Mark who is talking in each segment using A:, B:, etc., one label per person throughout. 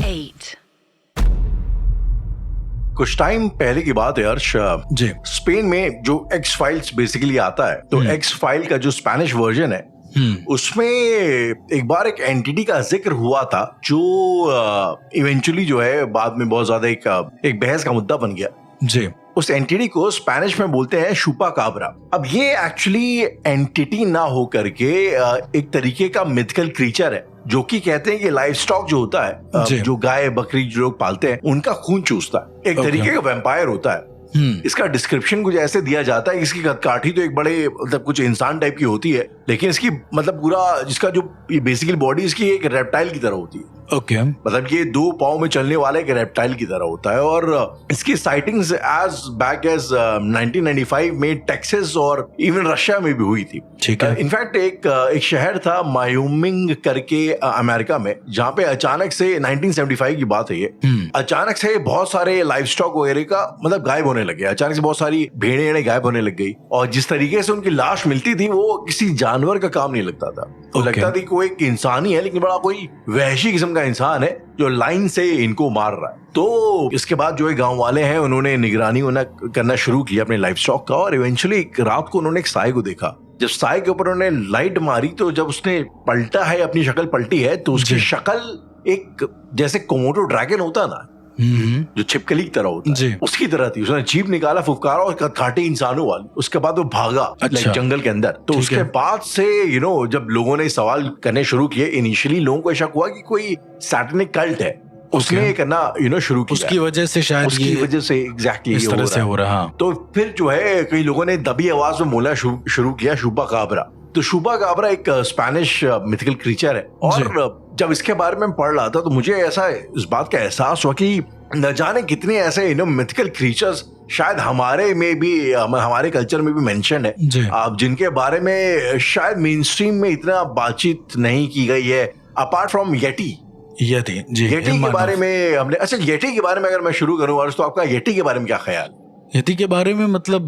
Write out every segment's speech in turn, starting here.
A: 8.
B: कुछ टाइम पहले की बात है हर्ष
C: जी।
B: स्पेन में जो एक्स फाइल्स बेसिकली आता है तो एक्स फाइल का जो स्पेनिश वर्जन है उसमें एक बार एक एंटिटी का जिक्र हुआ था जो इवेंचुअली जो है बाद में बहुत ज्यादा एक बहस का मुद्दा बन गया।
C: जी।
B: उस एंटिटी को स्पेनिश में बोलते हैं शुपा काबरा। अब ये एक्चुअली एंटिटी ना हो करके एक तरीके का मिथिकल क्रीचर है जो कि कहते हैं कि लाइफ स्टॉक जो होता है जो गाय बकरी जो लोग पालते हैं उनका खून चूसता है, एक तरीके का वैम्पायर होता है। इसका डिस्क्रिप्शन कुछ ऐसे दिया जाता है कि इसकी काठी तो एक बड़े मतलब कुछ इंसान टाइप की होती है, लेकिन इसकी मतलब पूरा जिसका जो बेसिकली बॉडी इसकी एक रेप्टाइल की तरह होती है।
C: ओके।
B: मतलब ये 2 पाँव में चलने वाला एक रेप्टाइल की तरह होता है और इसकी साइटिंग्स एज बैक एज 1995 में टेक्सास और इवन रशिया में भी हुई थी।
C: ठीक है।
B: इनफैक्ट एक शहर था मायोमिंग करके अमेरिका में जहाँ पे अचानक से 1975 की बात है ये, अचानक से बहुत सारे लाइफ स्टॉक वगैरह का मतलब गायब होने लगे। अचानक से बहुत सारी भेड़ें गायब होने लग गई और जिस तरीके से उनकी लाश मिलती थी वो किसी जानवर का काम नहीं लगता था। तो लगता था कोई एक इंसान ही है लेकिन बड़ा कोई वहशी किस्म का इंसान है जो लाइन से इनको मार रहा है। तो इसके बाद जो है गांव वाले हैं उन्होंने निगरानी करना शुरू किया अपने लाइफ स्टॉक का और इवेंचुअली एक रात को उन्होंने एक साय को देखा। जब साय के ऊपर उन्होंने लाइट मारी तो जब उसने पलटा है, अपनी शक्ल पलटी है तो उसकी शक्ल एक जैसे कोमोडो ड्रैगन होता ना जो छिपकली की तरह होता है उसकी तरह थी। उसने जीभ निकाला, फुफकारा और काटे इंसानों वाली। उसके बाद वो भागा जंगल के अंदर। तो उसके बाद से जब लोगों ने सवाल करने शुरू किए, इनिशियली लोगों को शक हुआ कि कोई सैटेनिक कल्ट है, उसने करना शुरू किया,
C: उसकी वजह से शायद
B: उसकी वजह से एग्जैक्टली
C: इस तरह से हो रहा।
B: तो फिर जो है कई लोगों ने दबी आवाज में बोलना शुरू किया शुपा काबरा। तो शुपा काबरा एक स्पेनिश मिथिकल क्रीचर है और जब इसके बारे में पढ़ रहा था तो मुझे ऐसा इस बात का एहसास हुआ कि न जाने कितने ऐसे मिथिकल क्रीचर्स शायद हमारे में भी हमारे कल्चर में भी मेंशन है आप जिनके बारे में शायद मेन स्ट्रीम में इतना बातचीत नहीं की गई है अपार्ट फ्रॉम येटी के बारे में हमने। अच्छा, येटी के बारे में अगर मैं शुरू करूं तो आपका येटी के बारे में क्या ख्याल?
C: यति के बारे में मतलब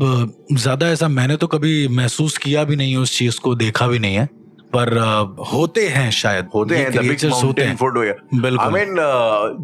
C: ज्यादा ऐसा मैंने तो कभी महसूस किया भी नहीं है, उस चीज को देखा भी नहीं है, पर होते हैं शायद
B: होते हैं बिल्कुल। आई मीन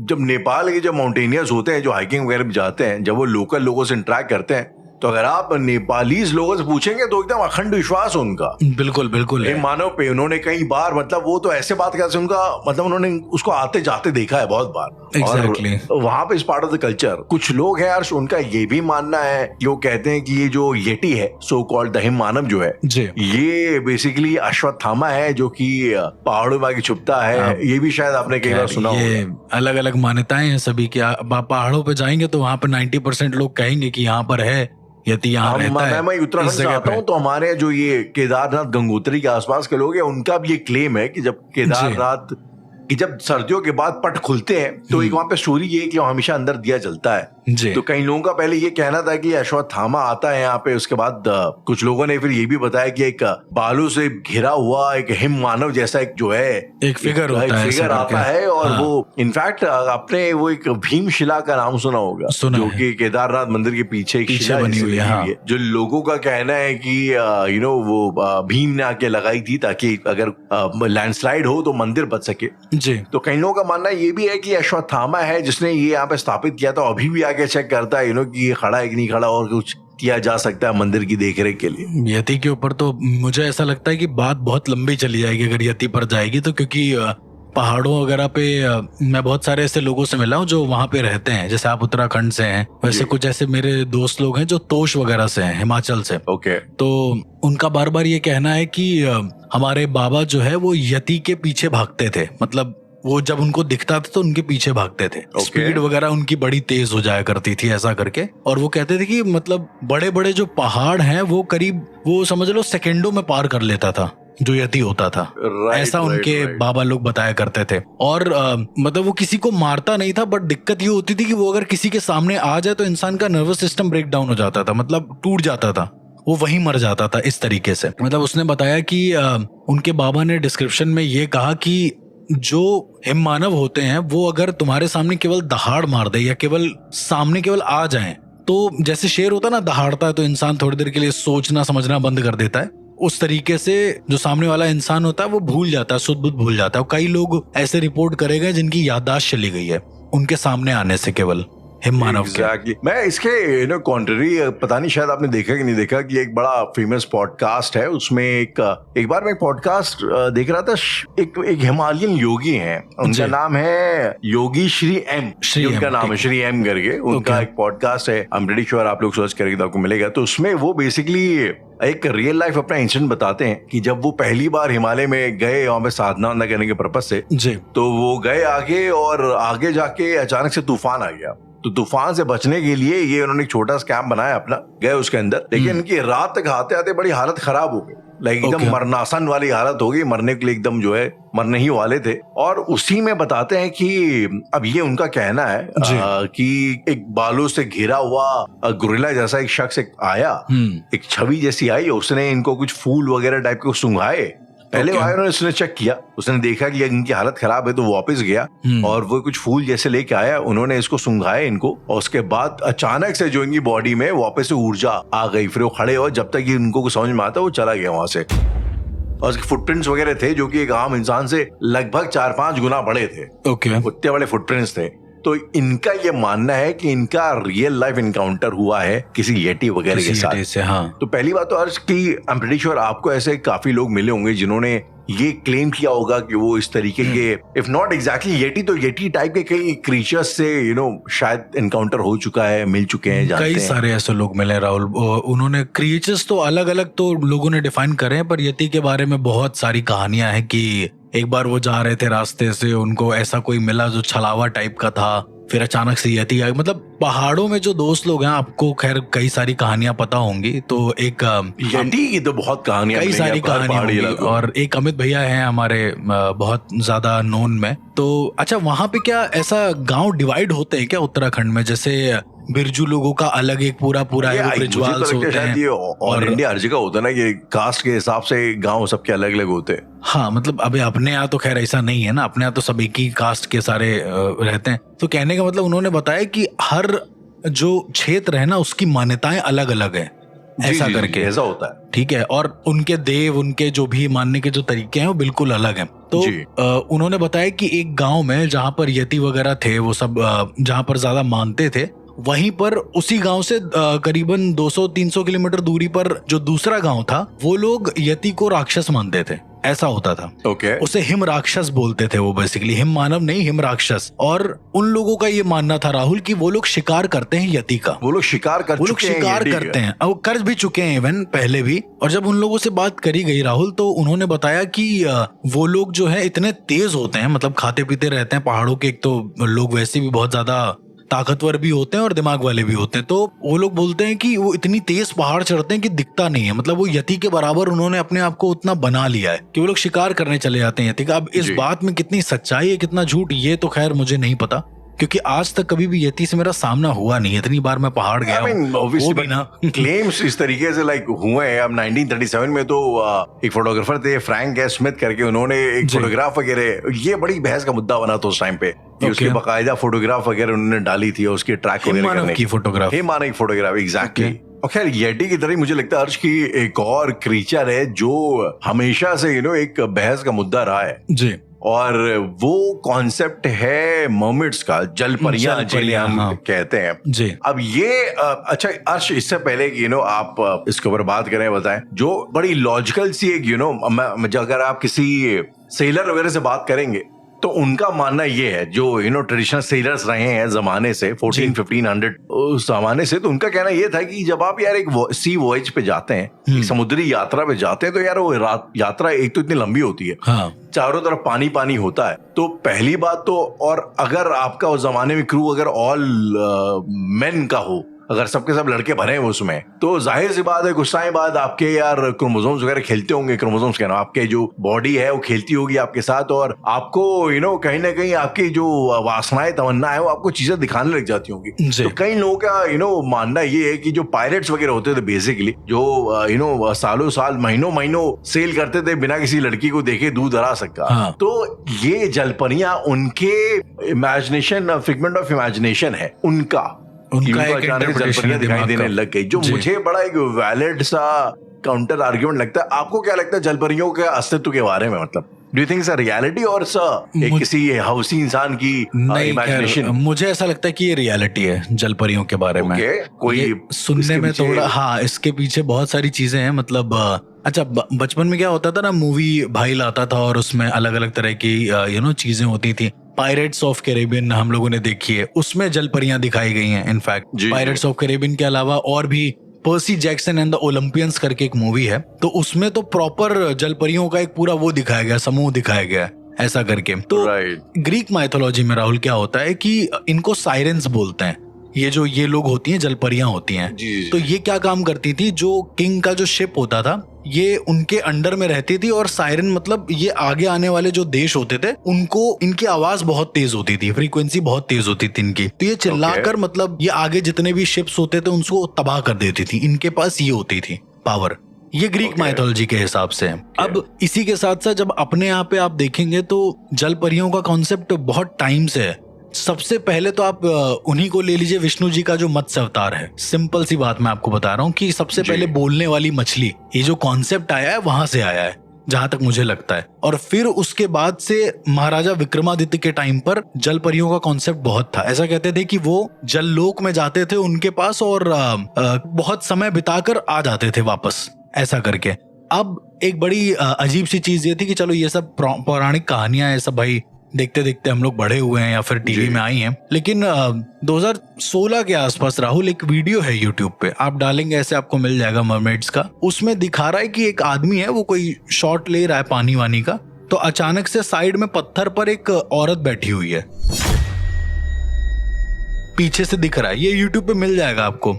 B: जब नेपाल के जो माउंटेनियर्स होते हैं जो हाइकिंग वगैरह भी जाते हैं, जब वो लोकल लोगों से इंटरेक्ट करते हैं तो अगर आप नेपालीज लोगों से पूछेंगे तो एकदम अखंड विश्वास उनका
C: बिल्कुल
B: मानव पे। उन्होंने कई बार मतलब वो तो ऐसे बात करते उनका मतलब उन्होंने उसको आते जाते देखा है बहुत बार।
C: Exactly.
B: और वहां पे इस पार्ट ऑफ द कल्चर कुछ लोग हैं यार उनका ये भी मानना है कि वो कहते हैं कि ये जो येटी है सो कॉल्ड द हिम मानव जो है ये बेसिकली अश्वत्थामा है जो कि पहाड़ों में आके छुपता है। ये भी शायद आपने कई बार सुना होगा।
C: अलग अलग मान्यताएं हैं सभी की। पहाड़ों पे जाएंगे तो वहां पर 90% लोग कहेंगे कि यहाँ पर है यति, यहाँ रहता है।
B: मैं उत्तराखंड से आता हूँ तो हमारे जो ये केदारनाथ गंगोत्री के आसपास के लोग हैं उनका भी ये क्लेम है कि जब केदारनाथ कि जब सर्दियों के बाद पट खुलते हैं तो एक वहां पे स्टोरी ये कि हमेशा अंदर दिया जलता है। तो कई लोगों का पहले ये कहना था कि अश्वत्थामा आता है यहाँ पे। उसके बाद कुछ लोगों ने फिर ये भी बताया कि एक बालू से घिरा हुआ एक हिम मानव जैसा एक जो है
C: एक फिगर
B: आता है और वो इनफैक्ट आपने वो एक भीमशिला का नाम सुना होगा जो कि केदारनाथ मंदिर के पीछे एक शिला
C: बनी हुई है
B: जो लोगों का कहना है कि वो भीम ने आके लगाई थी ताकि अगर लैंडस्लाइड हो तो मंदिर बच सके। तो कई लोगों का मानना ये भी है कि अश्वत्थामा है जिसने ये यहाँ पे स्थापित किया था। अभी भी आगे चेक करता है कि ये खड़ा है कि नहीं खड़ा और कुछ किया जा सकता है मंदिर की देखरेख के लिए।
C: यति के ऊपर तो मुझे ऐसा लगता है कि बात बहुत लंबी चली जाएगी अगर यति पर जाएगी तो, क्योंकि पहाड़ों वगैरह पे मैं बहुत सारे ऐसे लोगों से मिला हूँ जो वहां पे रहते हैं। जैसे आप उत्तराखंड से हैं, वैसे कुछ ऐसे मेरे दोस्त लोग हैं जो तोश वगैरह से हैं, हिमाचल से।
B: तो
C: उनका बार बार ये कहना है कि हमारे बाबा जो है वो यति के पीछे भागते थे। मतलब वो जब उनको दिखता था तो उनके पीछे भागते थे। स्पीड वगैरह उनकी बड़ी तेज हो जाया करती थी ऐसा करके। और वो कहते थे कि मतलब बड़े बड़े जो पहाड़ हैं वो करीब वो समझ लो सेकेंडों में पार कर लेता था जो यति होता था। ऐसा उनके बाबा लोग बताया करते थे। और मतलब वो किसी को मारता नहीं था, बट दिक्कत ये होती थी कि वो अगर किसी के सामने आ जाए तो इंसान का नर्वस सिस्टम ब्रेक डाउन हो जाता था, मतलब टूट जाता था, वो वहीं मर जाता था इस तरीके से। मतलब उसने बताया कि उनके बाबा ने डिस्क्रिप्शन में ये कहा कि जो हिम मानव होते हैं वो अगर तुम्हारे सामने केवल दहाड़ मार दे या केवल सामने केवल आ जाएं, तो जैसे शेर होता है ना, दहाड़ता है तो इंसान थोड़ी देर के लिए सोचना समझना बंद कर देता है, उस तरीके से जो सामने वाला इंसान होता है वो भूल जाता है, शुद्ध बुद्ध भूल जाता है। कई लोग ऐसे रिपोर्ट करे गए जिनकी याददाश्त चली गई है उनके सामने आने से, केवल हिम मानव के।
B: Exactly. मैं इसके कॉन्ट्ररी, पता नहीं शायद आपने देखा कि नहीं देखा, कि एक बड़ा फेमस पॉडकास्ट है, उसमें एक बार मैं एक पॉडकास्ट देख रहा था, एक हिमालयन योगी हैं, उनका नाम है योगी श्री एम, उनका नाम है श्री एम करके, उनका एक पॉडकास्ट है, आई एम प्रीटी श्योर आप लोग सर्च करेंगे तो आपको मिलेगा। तो उसमें वो बेसिकली एक रियल लाइफ अपना इंसिडेंट बताते हैं कि जब वो पहली बार हिमालय में गए वहां पे साधना वाधना करने के पर्पज से जी, तो वो गए आगे, और आगे जाके अचानक से तूफान आ गया। तो तूफान से बचने के लिए ये उन्होंने एक छोटा सा कैंप बनाया अपना, गए उसके अंदर, लेकिन इनकी रात तक आते आते बड़ी हालत खराब हो गई, लाइक एकदम मरनासन वाली हालत हो गई, मरने के लिए एकदम जो है मरने ही वाले थे। और उसी में बताते हैं कि अब ये उनका कहना है कि एक बालों से घिरा हुआ गोरिल्ला जैसा एक शख्स आया, एक छवि जैसी आई, उसने इनको कुछ फूल वगैरह टाइप के सुंघाए। पहले उन्होंने उसने चेक किया, उसने देखा कि इनकी हालत खराब है, तो वापस गया और वो कुछ फूल जैसे लेके आया, उन्होंने इसको सुंघाया इनको, और उसके बाद अचानक से जो इनकी बॉडी में वापस से ऊर्जा आ गई। फिर वो खड़े हो, जब तक इनको कुछ समझ में आता वो चला गया वहां से। और उसके फुटप्रिंट्स वगैरह थे जो कि एक आम इंसान से लगभग 4-5 गुना बड़े थे। उतने बड़े फुटप्रिंट्स थे। तो इनका ये मानना है कि इनका रियल लाइफ इनकाउंटर हुआ है किसी येटी वगैरह के साथ से। हाँ। तो पहली बात तो अर्ज की, आई एम प्रीटी श्योर आपको ऐसे काफी लोग मिले होंगे जिन्होंने ये क्लेम किया होगा कि वो इस तरीके के, इफ नॉट एग्जैक्टली येटी, तो येटी टाइप के कई क्रीचर्स से शायद इनकाउंटर हो चुका है, मिल चुके हैं, जानते हैं। कई
C: सारे ऐसे लोग मिले राहुल। उन्होंने क्रीचर्स तो अलग अलग तो लोगों ने डिफाइन करे हैं, पर येती के बारे में बहुत सारी कहानियां हैं कि एक बार वो जा रहे थे रास्ते से, उनको ऐसा कोई मिला जो छलावा टाइप का था, फिर अचानक से येती आई। मतलब पहाड़ों में जो दोस्त लोग हैं, आपको खैर कई सारी कहानियां पता होंगी, तो एक
B: येटी की तो बहुत कहानियां,
C: कई सारी कहानियां, और एक अमित भैया हैं हमारे बहुत ज्यादा नोन में। तो अच्छा, वहां पे क्या ऐसा गांव डिवाइड होते हैं क्या उत्तराखंड में? जैसे बिरजू लोगों का अलग एक पूरा रिचुअल्स होते हैं,
B: और इंडिया हर जगह होता है ना, ये कास्ट के हिसाब से गांव सबके अलग अलग होते हैं।
C: हाँ, मतलब अभी अपने यहाँ तो खैर ऐसा नहीं है ना, अपने यहाँ तो सब एक ही कास्ट के सारे रहते हैं। तो कहने का मतलब उन्होंने बताया कि हर जो क्षेत्र है ना उसकी मान्यताएं अलग अलग है, ऐसा करके
B: ऐसा होता है।
C: ठीक है, और उनके देव, उनके जो भी मानने के जो तरीके हैं वो बिल्कुल अलग हैं। तो उन्होंने बताया कि एक गांव में जहां पर यति वगैरह थे, वो सब जहां पर ज्यादा मानते थे, वहीं पर उसी गांव से करीबन 200-300 किलोमीटर दूरी पर जो दूसरा गांव था, वो लोग यति को राक्षस मानते थे, ऐसा होता था। उसे हिम राक्षस बोलते थे वो, बेसिकली हिम मानव नहीं, हिम राक्षस। और उन लोगों का ये मानना था राहुल कि वो लोग शिकार करते हैं यति का,
B: वो लोग शिकार
C: करते हैं, और कर भी चुके हैं इवन पहले भी। और जब उन लोगों से बात करी गई राहुल, तो उन्होंने बताया कि वो लोग जो है इतने तेज होते हैं, मतलब खाते पीते रहते हैं पहाड़ों के, एक तो लोग वैसे भी बहुत ज्यादा ताकतवर भी होते हैं और दिमाग वाले भी होते हैं। तो वो लोग बोलते हैं कि वो इतनी तेज पहाड़ चढ़ते हैं कि दिखता नहीं है, मतलब वो यति के बराबर उन्होंने अपने आप को उतना बना लिया है कि वो लोग शिकार करने चले जाते हैं यति का। अब इस बात में कितनी सच्चाई है कितना झूठ, ये तो खैर मुझे नहीं पता, क्योंकि आज तक कभी भी यति से मेरा सामना हुआ नहीं। इतनी बार मैं पहाड़ गया वो भी ना
B: क्लेम्स इस तरीके से लाइक हुए हैं। अब 1937 में तो एक फोटोग्राफर थे फ्रैंक एस स्मिथ करके, उन्होंने एक फोटोग्राफ वगैरह, ये बड़ी बहस का मुद्दा बना था उस टाइम पे, उसकी बाकायदा फोटोग्राफ वगैरह उन्होंने डाली थी, उसकी ट्रैक वगैरह
C: की फोटोग्राफ,
B: हिमानव की फोटोग्राफ, एग्जैक्टली। और खैर येटी की तरह मुझे लगता है अर्श की एक और क्रीचर है जो हमेशा से एक बहस का मुद्दा रहा है जी, और वो कॉन्सेप्ट है मर्मिड्स का, जल परियां जिन्हें हम कहते हैं जी। अब ये अच्छा अर्श, इससे पहले कि आप इसके ऊपर बात करें, बताएं जो बड़ी लॉजिकल सी एक अगर आप किसी सेलर वगैरह से बात करेंगे तो उनका मानना ये है, जो ट्रेडिशनल सेलर्स रहे हैं जमाने से 1400-1500 उस जमाने से, तो उनका कहना ये था कि जब आप यार एक सी वॉयज पे जाते हैं, एक समुद्री यात्रा पे जाते हैं, तो यार वो यात्रा एक तो इतनी लंबी होती है, चारों तरफ पानी पानी होता है। तो पहली बात तो, और अगर आपका उस जमाने में क्रू अगर ऑल मेन का हो, अगर सबके सब लड़के भरे हैं उसमें, तो जाहिर सी बात है कुछ टाइम बाद आपके यार क्रोमोसोम्स वगैरह खेलते होंगे, क्रोमोसोम्स कहना, आपके जो बॉडी है वो खेलती होगी आपके साथ, और आपको कहीं ना कहीं आपकी जो वासनाएं तमन्ना है वो आपको चीजें दिखाने लग जाती होंगी। तो कई लोगों का मानना ये है कि जो पायरेट्स वगैरह होते थे बेसिकली, जो सालों साल महीनों सेल करते थे बिना किसी लड़की को देखे दूर दराज सका, तो ये जलपरियां उनके इमेजिनेशन, फिगमेंट ऑफ इमेजिनेशन है उनका एक इंटरप्रिटेशन दिखाई देने लग गई, जो मुझे बड़ा एक वैलिड सा काउंटर आर्ग्यूमेंट लगता है। आपको क्या लगता है जलपरियों के अस्तित्व के बारे में? मतलब do you think it's a reality और किसी हौसी इंसान की इमेजिनेशन?
C: मुझे ऐसा लगता है कि ये रियलिटी है जलपरियों के बारे में।
B: कोई
C: ये सुनने में थोड़ा, हाँ, इसके पीछे बहुत सारी चीजें हैं। मतलब अच्छा, बचपन में क्या होता था ना, मूवी भाई लाता था और उसमें अलग अलग तरह की चीजें होती थी। पायरेट्स ऑफ कैरेबियन हम लोगों ने देखी है, उसमें जलपरियां दिखाई गई हैं। इनफैक्ट पायरेट्स ऑफ कैरेबियन के अलावा और भी Percy Jackson and the Olympians करके एक मूवी है, तो उसमें तो प्रॉपर जलपरियों का एक पूरा वो दिखाया गया, समूह दिखाया गया ऐसा करके। तो ग्रीक माइथोलॉजी में राहुल क्या होता है कि इनको साइरेंस बोलते हैं। ये लोग होती हैं, जलपरियां होती हैं। तो ये क्या काम करती थी, जो किंग का जो शिप होता था ये उनके अंडर में रहती थी, और सायरन मतलब ये आगे आने वाले जो देश होते थे उनको इनकी आवाज बहुत तेज होती थी, फ्रीक्वेंसी बहुत तेज होती थी इनकी। तो ये चिल्लाकर मतलब ये आगे जितने भी शिप्स होते थे उनको तबाह कर देती थी। इनके पास ये होती थी पावर। ये ग्रीक माइथोलॉजी के हिसाब से है। अब इसी के साथ साथ जब अपने यहाँ पे आप देखेंगे तो जलपरियों का कॉन्सेप्ट बहुत टाइम से है। सबसे पहले तो आप उन्हीं को ले लीजिए, विष्णु जी का जो मत्स्य अवतार है। सिंपल सी बात मैं आपको बता रहा हूँ कि सबसे पहले बोलने वाली मछली, ये जो कॉन्सेप्ट आया है वहां से आया है जहां तक मुझे लगता है। और फिर उसके बाद से महाराजा विक्रमादित्य के टाइम पर जलपरियों का कॉन्सेप्ट बहुत था। ऐसा कहते थे कि वो जललोक में जाते थे उनके पास और बहुत समय बिताकर आ जाते थे वापस, ऐसा करके। अब एक बड़ी अजीब सी चीज ये थी कि चलो ये सब पौराणिक कहानियां हैं, सब भाई देखते देखते हम लोग बड़े हुए हैं या फिर टीवी में आई हैं। लेकिन 2016 के आसपास राहुल एक वीडियो है यूट्यूब पे, आप डालेंगे ऐसे आपको मिल जाएगा मरमेड्स का। उसमें दिखा रहा है कि एक आदमी है, वो कोई शॉट ले रहा है पानी वानी का, तो अचानक से साइड में पत्थर पर एक औरत बैठी हुई है, पीछे से दिख रहा है। ये YouTube पे मिल जाएगा आपको।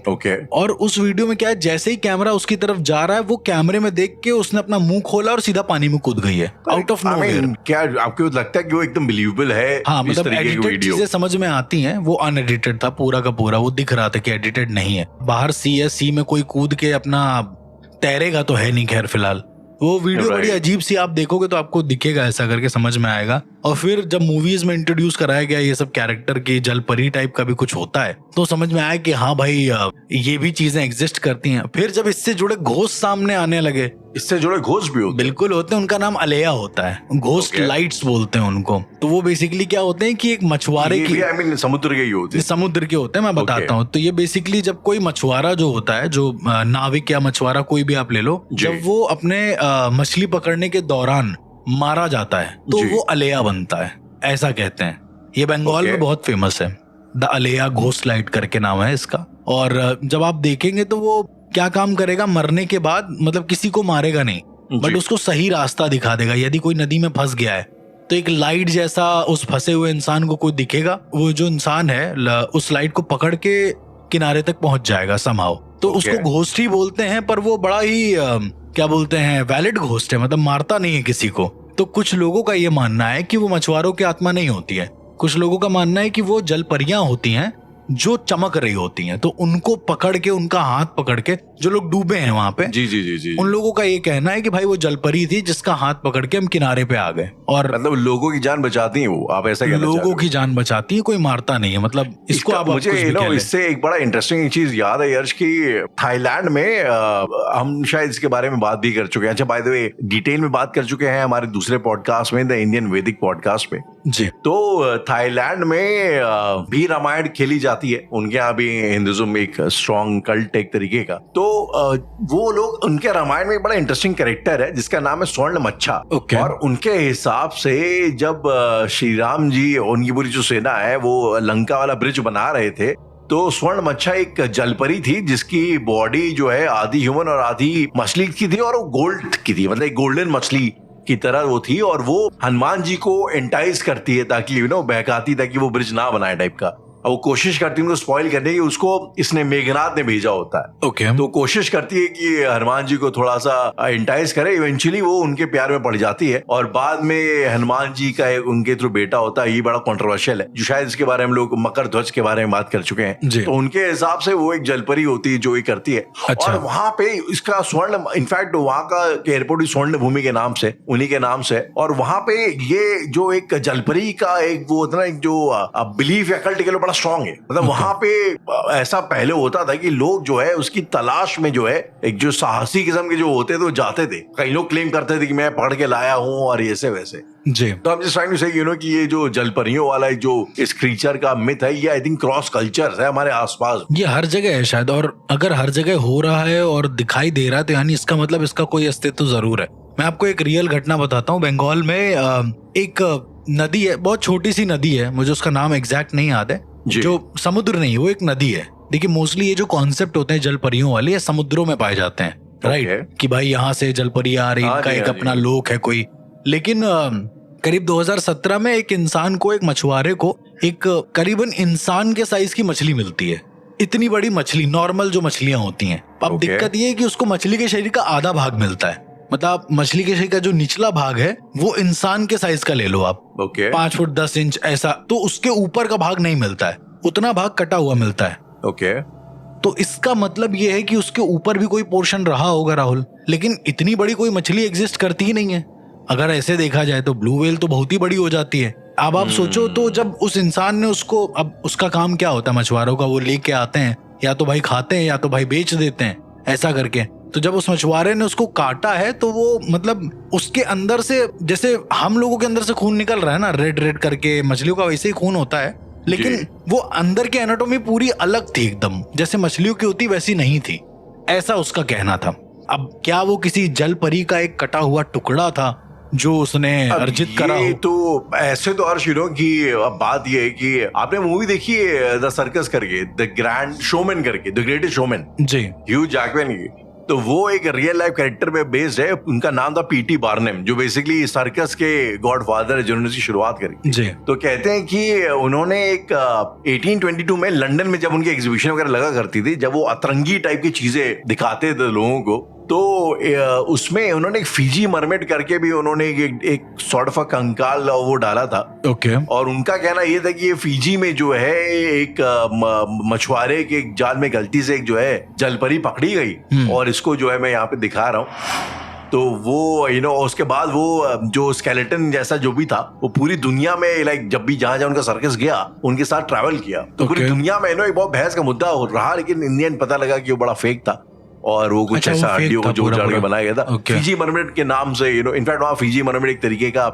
C: और उस वीडियो में क्या है, जैसे ही कैमरा उसकी तरफ जा रहा है वो कैमरे में देख के उसने अपना मुंह खोला और सीधा पानी में कूद गई है, आउट ऑफ नोवेयर।
B: क्या आपको लगता है कि वो एकदम बिलीवेबल है?
C: हाँ, मतलब एडिटेड चीजें समझ में आती हैं, वो अनएडिटेड था पूरा का पूरा। वो दिख रहा था कि एडिटेड नहीं है। बाहर सी में कोई कूद के अपना तैरेगा तो है नहीं, खैर फिलहाल। वो वीडियो बड़ी अजीब सी, आप देखोगे तो आपको दिखेगा, ऐसा करके समझ में आएगा। और फिर जब मूवीज में इंट्रोड्यूस कराया गया ये सब कैरेक्टर की, जलपरी टाइप का भी कुछ होता है, तो समझ में आया कि हाँ भाई ये भी चीजें एग्जिस्ट करती हैं। फिर जब इससे जुड़े घोस्ट सामने आने लगे,
B: इससे जुड़े घोस्ट भी होते? बिल्कुल
C: होते हैं। उनका नाम अलेया होता है, घोस्ट लाइट्स बोलते हैं उनको। तो वो बेसिकली क्या होते हैं कि एक मछुआरे की,
B: समुद्र के ही होते हैं,
C: समुद्र के होते हैं, मैं बताता हूँ। तो ये बेसिकली जब कोई मछुआरा जो होता है, जो नाविक या मछुआरा कोई भी आप ले लो, जब वो अपने मछली पकड़ने के दौरान मारा जाता है तो वो अलेया बनता है, ऐसा कहते हैं। ये बंगाल में बहुत फेमस है, द अलेया घोस्ट लाइट करके नाम है इसका। और जब आप देखेंगे तो वो क्या काम करेगा, मरने के बाद मतलब किसी को मारेगा नहीं, बट उसको सही रास्ता दिखा देगा। यदि कोई नदी में फंस गया है तो एक लाइट जैसा उस फंसे हुए इंसान को कोई दिखेगा, वो जो इंसान है उस लाइट को पकड़ के किनारे तक पहुंच जाएगा समहाउ। तो उसको घोस्ट ही बोलते हैं, पर वो बड़ा ही क्या बोलते हैं, वैलिड घोस्ट है, मतलब मारता नहीं है किसी को। तो कुछ लोगों का ये मानना है कि वो मछुआरों की आत्मा नहीं होती है, कुछ लोगों का मानना है कि वो जलपरियां होती हैं जो चमक रही होती हैं। तो उनको पकड़ के, उनका हाथ पकड़ के, जो लोग डूबे हैं वहां पे, जी, उन लोगों का ये कहना है कि भाई वो जलपरी थी जिसका हाथ पकड़ के हम किनारे पे आ गए। और
B: मतलब लोगों की जान बचाती है वो, आप ऐसा कहना चाहते हो?
C: लोगों की जान बचाती है, कोई मारता नहीं है। मतलब इसको आप
B: मुझे इससे एक बड़ा इंटरेस्टिंग चीज याद है यर्श की, थाईलैंड में हम शायद इसके बारे में बात भी कर चुके हैं। अच्छा, बाय द वे डिटेल में बात कर चुके हैं हमारे दूसरे पॉडकास्ट में, द इंडियन वैदिक पॉडकास्ट में
C: जी।
B: तो थाईलैंड में भी रामायण खेली जाती है। उनके यहाँ भी हिंदुइज्म एक स्ट्रॉन्ग कल्ट एक तरीके का। तो वो लोग, उनके रामायण में एक बड़ा इंटरेस्टिंग कैरेक्टर है जिसका नाम है स्वर्ण मच्छा। और उनके हिसाब से जब श्री राम जी, उनकी पूरी जो सेना है वो लंका वाला ब्रिज बना रहे थे, तो स्वर्ण मच्छा एक जलपरी थी जिसकी बॉडी जो है आधी ह्यूमन और आधी मछली की थी, और वो गोल्ड की थी, मतलब एक गोल्डन मछली की तरह वो थी। और वो हनुमान जी को एंटाइज करती है ताकि बहकाती ताकि वो ब्रिज ना बनाए टाइप का। वो कोशिश करती है उनको स्पॉइल करने की, उसको इसने मेघनाथ ने भेजा होता है। तो कोशिश करती है कि हनुमान जी को थोड़ा सा इंटाइज करे। इवेंचुअली वो उनके प्यार में पड़ जाती है, और बाद में हनुमान जी का उनके थ्रू बेटा होता है। ये बड़ा कंट्रोवर्शियल है, जो शायद इसके बारे में लोग मकर ध्वज के बारे में बात कर चुके हैं। तो उनके हिसाब से वो एक जलपरी होती है जो ये करती है। अच्छा। और वहां पे इसका स्वर्ण, इनफैक्ट वहां का एयरपोर्ट भी स्वर्ण भूमि के नाम से, उन्हीं के नाम से। और वहां पे ये जो एक जलपरी का एक वो होता है, एक जो बिलीफ या कल्ट के लिए बड़ा स्ट्रांग है। मतलब वहां पे ऐसा पहले होता था कि लोग जो है उसकी तलाश में जो है एक जो साहसी किस्म के जो होते थे वो जाते थे। कई लोग क्लेम करते थे कि मैं पढ़ के लाया हूँ और ऐसे वैसे।
C: जी।
B: तो I'm just trying to say, कि ये जो जलपरियों वाला जो इस क्रीचर का मिथ है, ये आई थिंक क्रॉस कल्चर है हमारे आसपास।
C: ये हर जगह है शायद, और अगर हर जगह हो रहा है और दिखाई दे रहा है तो यानी इसका मतलब इसका कोई अस्तित्व जरूर है। मैं आपको एक रियल घटना बताता हूँ। बंगाल में एक नदी है, बहुत छोटी सी नदी है, मुझे उसका नाम एग्जैक्ट नहीं याद है, जो समुद्र नहीं, वो एक नदी है। देखिए मोस्टली ये जो कॉन्सेप्ट होते हैं जलपरियों वाले, ये समुद्रों में पाए जाते हैं, राइट? कि भाई यहाँ से जलपरी आ रही, इनका एक अपना लोक है कोई। लेकिन करीब 2017 में एक इंसान को, एक मछुआरे को, एक करीबन इंसान के साइज की मछली मिलती है। इतनी बड़ी मछली, नॉर्मल जो मछलियां होती हैं। अब दिक्कत ये है कि उसको मछली के शरीर का आधा भाग मिलता है। मतलब मछली के शरीर का जो निचला भाग है वो इंसान के साइज का ले लो आप, 5 फुट 10 इंच ऐसा, तो उसके ऊपर का भाग नहीं मिलता है, उतना भाग कटा हुआ मिलता है। तो इसका मतलब ये है कि उसके ऊपर भी कोई पोर्शन रहा होगा राहुल, लेकिन इतनी बड़ी कोई मछली एग्जिस्ट करती ही नहीं है। अगर ऐसे देखा जाए तो ब्लू व्हेल तो बहुत ही बड़ी हो जाती है। अब आप सोचो, तो जब उस इंसान ने उसको, अब उसका काम क्या होता है मछुआरों का, वो लेके आते हैं, या तो भाई खाते हैं या तो भाई बेच देते हैं, ऐसा करके। तो जब उस मछुआरे ने उसको काटा है तो वो मतलब उसके अंदर से, जैसे हम लोगों के अंदर से खून निकल रहा है ना, रेड रेड करके, मछलियों का वैसे ही खून होता है, लेकिन वो अंदर की एनाटॉमी पूरी अलग थी एकदम, जैसे मछलियों की होती वैसी नहीं थी, ऐसा उसका कहना था। अब क्या वो किसी जल परी का एक कटा हुआ टुकड़ा था जो उसने अर्जित करा हो?
B: तो ऐसे तो हर शीरों की अब बात ये है कि आपने मूवी देखी है द सर्कस करके, द ग्रैंड शोमैन करके, द ग्रेटेस्ट शोमैन
C: जी,
B: ह्यू जैकमैन की, तो वो एक रियल लाइफ कैरेक्टर पे बेस्ड है। उनका नाम था पीटी बार्नम, जो बेसिकली सर्कस के गॉडफादर है जिन्होंने इसकी शुरुआत करी जी। तो कहते हैं कि उन्होंने एक 1822 में लंदन में जब उनकी एग्जीबिशन वगैरह लगा करती थी, जब वो अतरंगी टाइप की चीजें दिखाते थे लोगों को, तो उसमें उन्होंने एक फिजी मरमेड करके भी उन्होंने एक सॉर्ट ऑफ कंकाल वो डाला था। और उनका कहना ये था कि ये फिजी में जो है एक मछुआरे के जाल में गलती से एक जो है जलपरी पकड़ी गई, और इसको जो है मैं यहाँ पे दिखा रहा हूँ। तो वो उसके बाद वो जो स्केलेटन जैसा जो भी था, वो पूरी दुनिया में लाइक जब भी जहां उनका सर्कस गया उनके साथ ट्रैवल किया, तो पूरी दुनिया में एक बहुत बहस का मुद्दा रहा, लेकिन इन द एंड पता लगा कि वो बड़ा फेक था और वो कुछ ऐसा हड्डियों को जोड़ जाड़ के बनाया गया था फिजी मरमेड के नाम से। इनफैक्ट वहाँ फिजी मरमेड एक तरीके का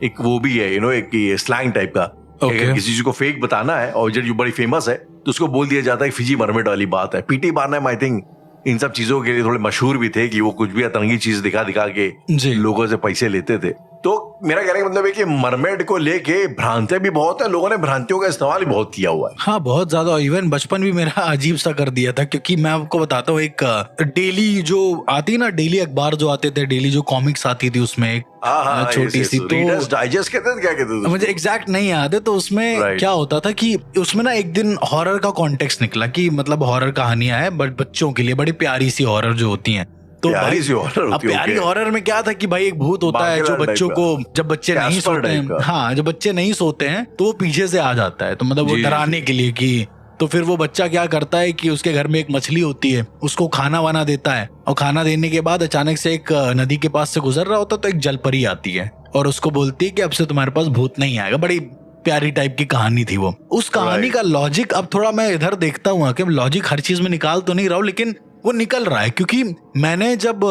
B: एक वो भी है, एक स्लैंग टाइप का। अगर किसी चीज को फेक बताना है और जो बड़ी फेमस है तो उसको बोल दिया जाता है फिजी मरमेड वाली बात है। PT Barnum I think in सब चीजों के लिए थोड़े मशहूर भी थे कि वो कुछ भी अतरंगी चीज दिखा दिखा के लोगों से पैसे लेते थे। तो मेरा कहने का मतलब है कि मरमेड को लेके भ्रांतियां भी बहुत है, लोगों ने भ्रांतियों का इस्तेमाल भी बहुत किया हुआ है।
C: हाँ, बहुत ज्यादा। इवन बचपन भी मेरा अजीब सा कर दिया था, क्योंकि मैं आपको बताता हूँ, एक डेली जो आती ना, डेली अखबार जो आते थे, डेली जो कॉमिक्स आती थी, उसमें एक छोटी सी, तो
B: रीडर्स डाइजेस्ट कहते थे, क्या कहते थे,
C: मुझे एग्जैक्ट नहीं याद है। तो उसमें क्या होता था कि उसमें ना एक दिन हॉरर का कॉन्टेक्स्ट निकला कि मतलब हॉरर कहानियां हैं बट बच्चों के लिए, बड़ी प्यारी सी हॉरर जो होती हैं। तो
B: प्यारी सी हॉरर होती है।
C: प्यारी हॉरर में क्या था कि भाई एक भूत होता है जो बच्चों को, जब बच्चे नहीं सोते हैं, हाँ, जब बच्चे नहीं सोते हैं तो वो पीछे से आ जाता है, तो मतलब वो डराने के लिए कि, तो फिर वो बच्चा क्या करता है कि उसके घर में एक मछली होती है, उसको खाना वाना देता है, और खाना देने के बाद अचानक से एक नदी के पास से गुजर रहा होता है, तो एक जलपरी आती है और उसको बोलती है कि अब से तुम्हारे पास भूत नहीं आएगा। बड़ी प्यारी टाइप की कहानी थी वो। उस कहानी का लॉजिक अब थोड़ा मैं इधर देखता हूँ कि लॉजिक हर चीज में निकाल तो नहीं रहा हूँ, लेकिन वो निकल रहा है, क्योंकि मैंने जब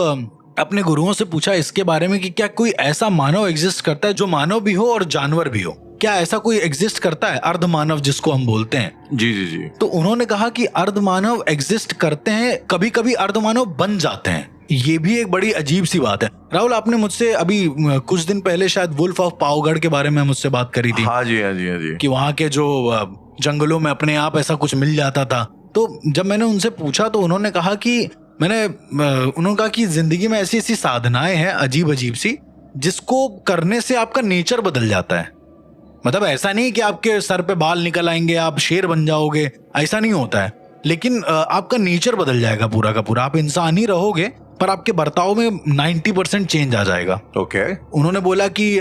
C: अपने गुरुओं से पूछा इसके बारे में कि क्या कोई ऐसा मानव एग्जिस्ट करता है जो मानव भी हो और जानवर भी हो, क्या ऐसा कोई एग्जिस्ट करता है, अर्ध मानव जिसको हम बोलते हैं?
B: जी जी जी।
C: तो उन्होंने कहा कि अर्ध मानव एग्जिस्ट करते हैं, कभी कभी अर्ध मानव बन जाते हैं। ये भी एक बड़ी अजीब सी बात है। राहुल, आपने मुझसे अभी कुछ दिन पहले शायद वुल्फ ऑफ पावगढ़ के बारे में मुझसे बात करी थी।
B: हाँ जी, हाँ जी, हाँ जी।
C: कि वहाँ के जो जंगलों में अपने आप ऐसा कुछ मिल जाता था। तो जब मैंने उनसे पूछा तो उन्होंने कहा कि उन्होंने कहा कि जिंदगी में ऐसी ऐसी साधनाएं हैं अजीब अजीब सी, जिसको करने से आपका नेचर बदल जाता है। मतलब ऐसा नहीं कि आपके सर पे बाल निकल आएंगे, आप शेर बन जाओगे, ऐसा नहीं होता है, लेकिन आपका नेचर बदल जाएगा पूरा का पूरा। आप इंसान ही रहोगे पर आपके बर्ताव में 90% चेंज आ जाएगा।
B: ओके।
C: उन्होंने बोला कि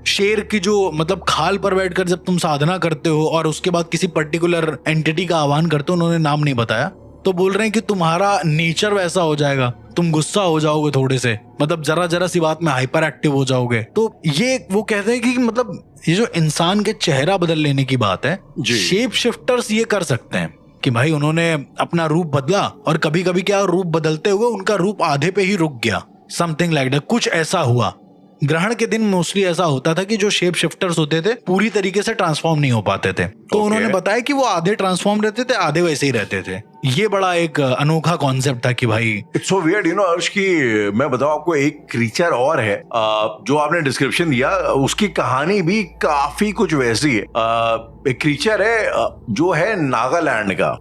C: शेर की जो मतलब खाल पर बैठकर जब तुम साधना करते हो और उसके बाद किसी पर्टिकुलर एंटिटी का आह्वान करते हो, उन्होंने नाम नहीं बताया, तो बोल रहे हैं कि तुम्हारा नेचर वैसा हो जाएगा, तुम गुस्सा हो जाओगे थोड़े से, मतलब जरा जरा सी बात में हाइपर एक्टिव हो जाओगे। तो ये वो कहते हैं कि मतलब ये जो इंसान के चेहरा बदल लेने की बात है, शेप शिफ्टर्स ये कर सकते हैं कि भाई उन्होंने अपना रूप बदला और कभी कभी क्या रूप बदलते हुए उनका रूप आधे पे ही रुक गया, समथिंग लाइक दैट, कुछ ऐसा हुआ। ग्रहण के दिन मोस्टली ऐसा होता था कि जो शेप शिफ्टर्स होते थे पूरी तरीके से ट्रांसफॉर्म नहीं हो पाते थे, तो उन्होंने बताया कि वो आधे ट्रांसफॉर्म रहते थे, आधे वैसे ही रहते थे। ये बड़ा एक अनोखा कॉन्सेप्ट था कि भाई
B: it's so weird, you know अर्श, की मैं बताऊं आपको, एक क्रीचर और है जो आपने डिस्क्रिप्शन दिया, उसकी कहानी भी काफी कुछ वैसी है। एक क्रीचर है जो है नागालैंड का।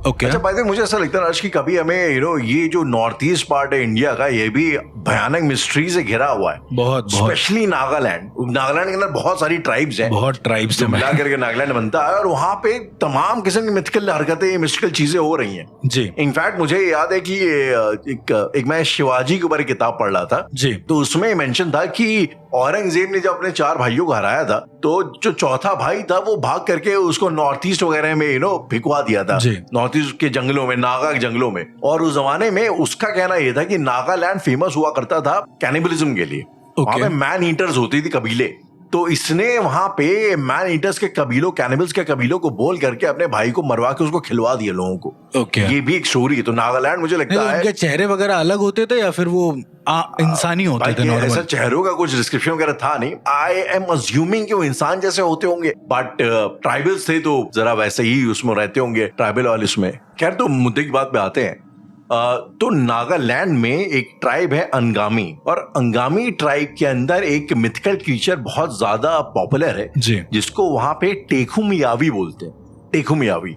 C: ओके।
B: अच्छा, बाय द वे मुझे ऐसा लगता है अर्श कि कभी हमें ये जो नॉर्थ ईस्ट पार्ट है इंडिया का, ये भी भयानक मिस्ट्री से घिरा हुआ है,
C: बहुत
B: स्पेशली नागालैंड के अंदर बहुत सारी ट्राइब्स हैं,
C: बहुत ट्राइब्स
B: जो मिला करके नागालैंड बनता है, और वहां पे तमाम किस्म की मिथिकल हरकतें, मिस्टिकल चीजें हो रही हैं
C: जी।
B: इनफैक्ट मुझे याद है कि एक मैं शिवाजी के ऊपर किताब पढ़ रहा था
C: जी,
B: तो उसमें मेंशन था कि औरंगजेब ने जब अपने 4 भाइयों को हराया था, तो जो चौथा भाई था वो भाग करके उसको नॉर्थ ईस्ट वगैरह में भिगवा दिया था, नॉर्थ ईस्ट के जंगलों में, नागा के जंगलों में। और उस जमाने में उसका कहना यह था कि नागालैंड फेमस हुआ करता था कैनिबलिज्म के लिए। वहां पे मैन ईटर्स होती थी कबीले, तो इसने वहां पे मैन ईटर्स के कबीलों, कैनिबल्स के कबीलों को बोल करके अपने भाई को मरवा के उसको खिलवा दिया लोगों को। ये भी एक स्टोरी है। तो नागालैंड मुझे लगता है
C: उनके चेहरे वगैरह अलग होते थे या फिर वो इंसानी होते थे? नॉर्मल
B: ऐसा चेहरों का कुछ डिस्क्रिप्शन वगैरह था नहीं। आई एम अज्यूमिंग कि वो इंसान जैसे होते होंगे, बट ट्राइबल्स थे तो जरा वैसे ही उसमें रहते होंगे, ट्राइबल वाले उसमें। खैर, तो मुद्दे की बात पे आते हैं। तो नागालैंड में एक ट्राइब है अंगामी, और अंगामी ट्राइब के अंदर एक मिथिकल क्रीचर बहुत ज्यादा पॉपुलर है
C: जी,
B: जिसको वहां पे टेकुमियावी बोलते हैं। टेकुमियावी।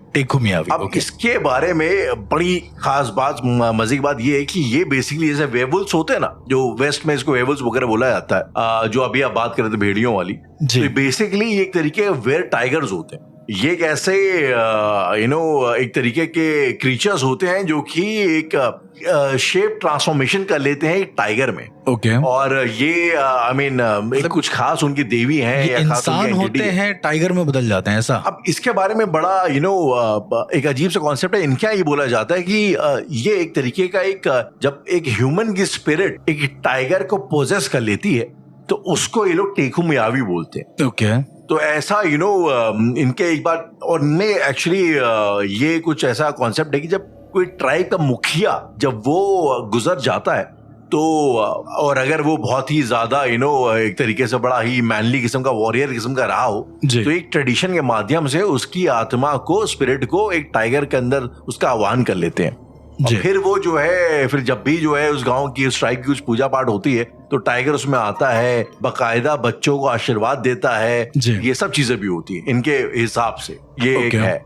B: अब इसके बारे में बड़ी खास बात, मजे की बात ये है कि ये बेसिकली जैसे वेवुल्स होते हैं ना, जो वेस्ट में इसको वेवुल्स वगैरह बोला जाता है, जो अभी आप बात कर रहे थे भेड़ियों वाली, तो बेसिकली एक तरीके वेयर टाइगर्स होते हैं। ये एक ऐसे एक तरीके के क्रीचर्स होते हैं जो कि एक शेप ट्रांसफॉर्मेशन कर लेते हैं एक टाइगर में।
C: ओके।
B: और ये मतलब कुछ खास उनकी देवी हैं या
C: इंसान होते हैं टाइगर में बदल जाते हैं, ऐसा?
B: अब इसके बारे में बड़ा एक अजीब सा कॉन्सेप्ट है। इनका ये बोला जाता है कि ये एक तरीके का जब एक ह्यूमन की स्पिरिट एक टाइगर को पोजेस कर लेती है तो उसको ये लोग टेकुमियावी बोलते हैं।
C: ओके।
B: तो ऐसा इनके एक बार, और ने एक्चुअली ये कुछ ऐसा कॉन्सेप्ट है कि जब कोई ट्राइब का मुखिया जब वो गुजर जाता है तो, और अगर वो बहुत ही ज्यादा एक तरीके से बड़ा ही मैनली किस्म का, वॉरियर किस्म का रहा हो, तो एक ट्रेडिशन के माध्यम से उसकी आत्मा को, स्पिरिट को एक टाइगर के अंदर उसका आह्वान कर लेते हैं। और फिर वो फिर जब भी उस गांव की, उस ट्राइब की कुछ पूजा पाठ होती है तो टाइगर उसमें आता है, बकायदा बच्चों को आशीर्वाद देता है, ये सब चीजें भी होती है इनके हिसाब से। ये एक है।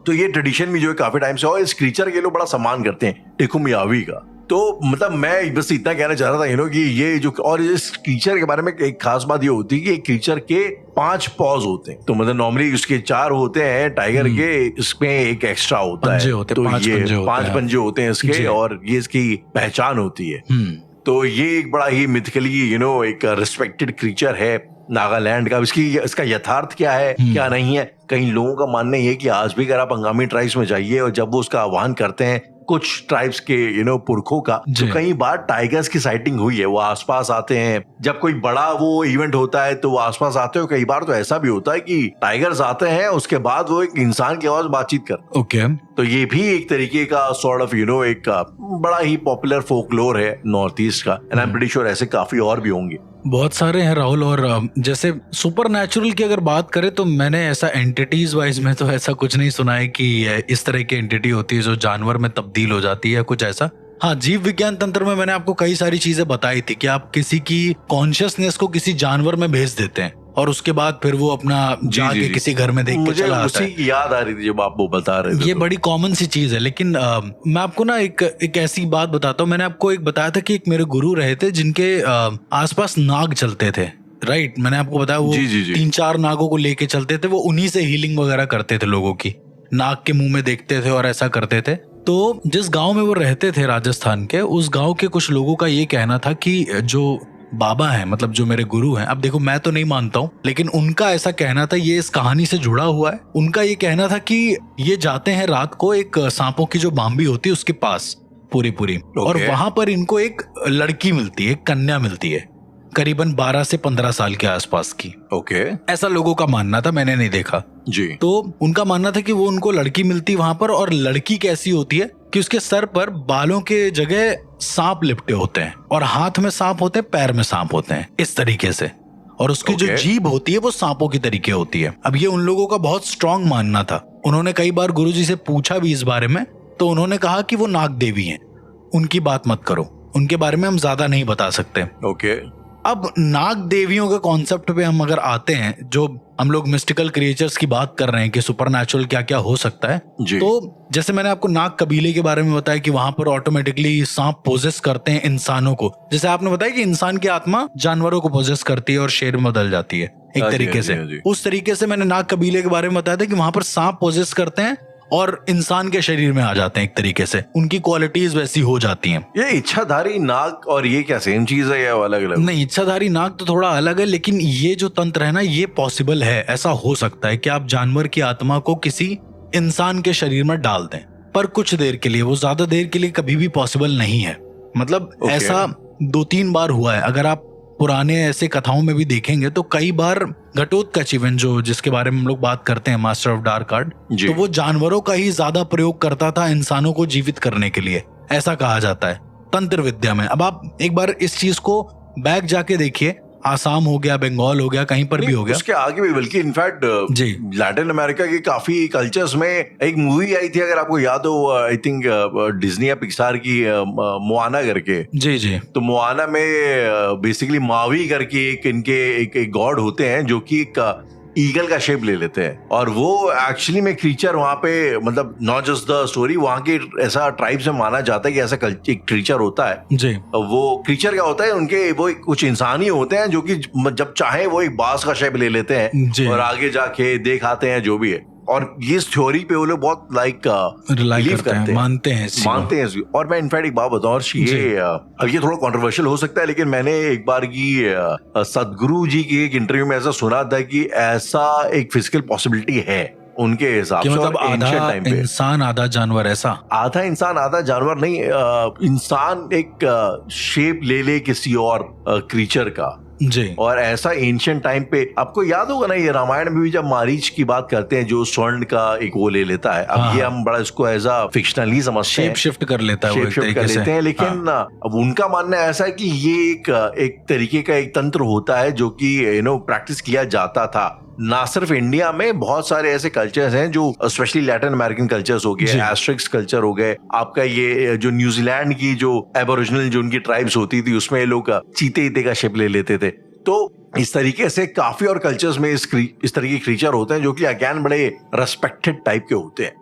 B: तो ये ट्रेडिशन भी काफी टाइम से, और इस क्रीचर के लोग बड़ा सम्मान करते हैं, टेकुमियावी का। तो मतलब मैं बस इतना कहना चाह रहा था कि ये और इस क्रीचर के बारे में एक खास बात ये होती है कि एक क्रीचर के 5 पॉज होते हैं। तो मतलब नॉर्मली उसके 4 होते हैं, टाइगर के इसमें एक एक्स्ट्रा होता है, तो ये 5 पंजे होते हैं इसके, और ये इसकी पहचान होती है। तो ये एक बड़ा ही मिथिकली एक रिस्पेक्टेड क्रीचर है नागालैंड का। इसका यथार्थ क्या है, क्या नहीं है, कई लोगों का मानना ये है कि आज भी अगर आप अंगामी ट्राइब्स में जाइए और जब वो उसका आह्वान करते हैं कुछ ट्राइब्स के पुरखों का, तो कई बार टाइगर्स की साइटिंग हुई है। वो आसपास आते हैं, जब कोई बड़ा वो इवेंट होता है तो वो आसपास आते हैं। कई बार तो ऐसा भी होता है कि टाइगर्स आते हैं, उसके बाद वो एक इंसान की आवाज बातचीत कर।
C: ओके।
B: तो ये भी एक तरीके का सॉर्ट ऑफ एक बड़ा ही पॉपुलर फोकलोर है नॉर्थ ईस्ट का, and I am pretty sure ऐसे काफी और भी होंगे।
C: बहुत सारे हैं राहुल। और जैसे सुपर नेचुरल की अगर बात करें तो मैंने ऐसा एंटिटीज वाइज में तो ऐसा कुछ नहीं सुना है कि इस तरह की एंटिटी होती है जो जानवर में तब्दील हो जाती है, कुछ ऐसा। हाँ, जीव विज्ञान तंत्र में मैंने आपको कई सारी चीजें बताई थी कि आप किसी की कॉन्शियसनेस को किसी जानवर में भेज देते हैं और उसके बाद फिर वो अपना जाके किसी घर में देख के चला आता है।
B: मुझे याद आ रही थी जब आप वो बता रहे थे।
C: ये बड़ी कॉमन सी चीज है। लेकिन मैं आपको ना एक ऐसी बात बताता हूँ। मैंने आपको एक बताया था कि एक मेरे गुरु रहे थे जिनके आसपास नाग चलते थे, राइट? मैंने आपको बताया वो 3-4 नागों को लेके चलते थे। वो उन्हीं से हीलिंग वगैरह करते थे लोगों की, नाग के मुंह में देखते थे और ऐसा करते थे। तो जिस गांव में वो रहते थे राजस्थान के, उस गांव के कुछ लोगों का ये कहना था कि जो बाबा हैं, मतलब जो मेरे गुरु हैं, अब देखो मैं तो नहीं मानता हूँ, लेकिन उनका ऐसा कहना था, ये इस कहानी से जुड़ा हुआ है। उनका ये कहना था कि ये जाते हैं रात को एक सांपों की जो बाम्बी होती है उसके पास पूरी और वहां पर इनको एक लड़की मिलती है, एक कन्या मिलती है, करीबन 12 से 15 साल के आसपास की।
B: ओके,
C: ऐसा लोगों का मानना था, मैंने नहीं देखा
B: जी।
C: तो उनका मानना था कि वो उनको लड़की मिलती वहां पर, और लड़की कैसी होती है कि उसके सर पर बालों के जगह सांप लिपटे होते हैं, और हाथ में सांप होते हैं, पैर में सांप होते हैं, इस तरीके से, और उसकी जो जीभ होती है वो सांपों की तरीके होती है। अब ये उन लोगों का बहुत स्ट्रांग मानना था। उन्होंने कई बार गुरुजी से पूछा भी इस बारे में, तो उन्होंने कहा कि वो नाग देवी हैं, उनकी बात मत करो, उनके बारे में हम ज्यादा नहीं बता सकते।
B: ओके।
C: अब नाग देवियों के कॉन्सेप्ट पे हम अगर आते हैं, जो हम लोग मिस्टिकल क्रिएचर्स की बात कर रहे हैं कि सुपरनैचुरल क्या क्या हो सकता है, तो जैसे मैंने आपको नाग कबीले के बारे में बताया कि वहां पर ऑटोमेटिकली सांप पोजेस करते हैं इंसानों को, जैसे आपने बताया कि इंसान की आत्मा जानवरों को पोजेस करती है और शेर में बदल जाती है एक तरीके से, उस तरीके से मैंने नाग कबीले के बारे में बताया था कि वहां पर सांप पोजेस करते हैं और इंसान के शरीर में आ जाते हैं, एक तरीके से उनकी क्वालिटीज वैसी हो जाती हैं।
B: ये इच्छाधारी नाग और ये क्या सेम चीज है या अलग अलग?
C: नहीं, इच्छाधारी नाग तो थोड़ा अलग है, लेकिन ये जो तंत्र है ना, ये पॉसिबल है, ऐसा हो सकता है कि आप जानवर की आत्मा को किसी इंसान के शरीर में डाल दें, पर कुछ देर के लिए, वो ज्यादा देर के लिए कभी भी पॉसिबल नहीं है। मतलब ऐसा 2-3 बार हुआ है। अगर आप पुराने ऐसे कथाओं में भी देखेंगे तो कई बार घटोत्कच, जो जिसके बारे में हम लोग बात करते हैं, मास्टर ऑफ डार्क आर्ट, तो वो जानवरों का ही ज्यादा प्रयोग करता था इंसानों को जीवित करने के लिए, ऐसा कहा जाता है तंत्र विद्या में। अब आप एक बार इस चीज को बैक जाके देखिए, आसाम हो गया, बंगाल हो गया, कहीं पर भी हो गया,
B: उसके आगे भी, बल्कि इनफैक्ट लैटिन अमेरिका के काफी कल्चर्स में एक मूवी आई थी, अगर आपको याद हो, आई थिंक डिज्नी या पिक्सार की, मोआना करके।
C: जी।
B: तो मोआना में बेसिकली मावी करके एक गॉड होते हैं जो कि एक ईगल का शेप ले लेते हैं, और वो एक्चुअली में क्रीचर वहां पे, मतलब नॉट जस्ट द स्टोरी, वहां के ऐसा ट्राइब से माना जाता है कि ऐसा एक क्रीचर होता है जी। वो क्रीचर क्या होता है, उनके वो कुछ इंसान ही होते हैं जो कि जब चाहे वो एक बांस का शेप ले लेते हैं और आगे जाके दिखाते हैं जो भी है, और ये थ्योरी पे वो लोग बहुत बिलीव करते हैं, मानते हैं। और मैं इनफैक्ट एक बात बताऊं, और ये थोड़ा कंट्रोवर्शियल हो सकता है, लेकिन मैंने एक बार की सदगुरु जी की एक इंटरव्यू में ऐसा सुना था कि ऐसा एक फिजिकल पॉसिबिलिटी है उनके हिसाब से,
C: मतलब आधा इंसान आधा जानवर, ऐसा
B: आधा इंसान आधा जानवर नहीं, इंसान एक शेप ले किसी और क्रीचर का जी। और ऐसा एंशिएंट टाइम पे, आपको याद होगा ना, ये रामायण में भी जब मारीच की बात करते हैं, जो स्वर्ण का एक वो ले लेता है, अब ये हम बड़ा इसको एज अ फिक्शनली समझते हैं,
C: शेप शिफ्ट कर लेता है,
B: शेप शिफ्ट कर लेते हैं, लेकिन अब उनका मानना ऐसा है कि ये एक तरीके का एक तंत्र होता है जो कि प्रैक्टिस किया जाता था। ना सिर्फ इंडिया में, बहुत सारे ऐसे कल्चर्स हैं जो स्पेशली लैटिन अमेरिकन कल्चर्स हो गए, एस्ट्रिक्स कल्चर हो गए, आपका ये जो न्यूजीलैंड की जो एबोरिजिनल जो उनकी ट्राइब्स होती थी, उसमें ये लोग चीते का शेप ले लेते थे। तो इस तरीके से काफी और कल्चर्स में इस तरह के क्रीचर होते हैं जो कि अगेन बड़े रेस्पेक्टेड टाइप के होते हैं।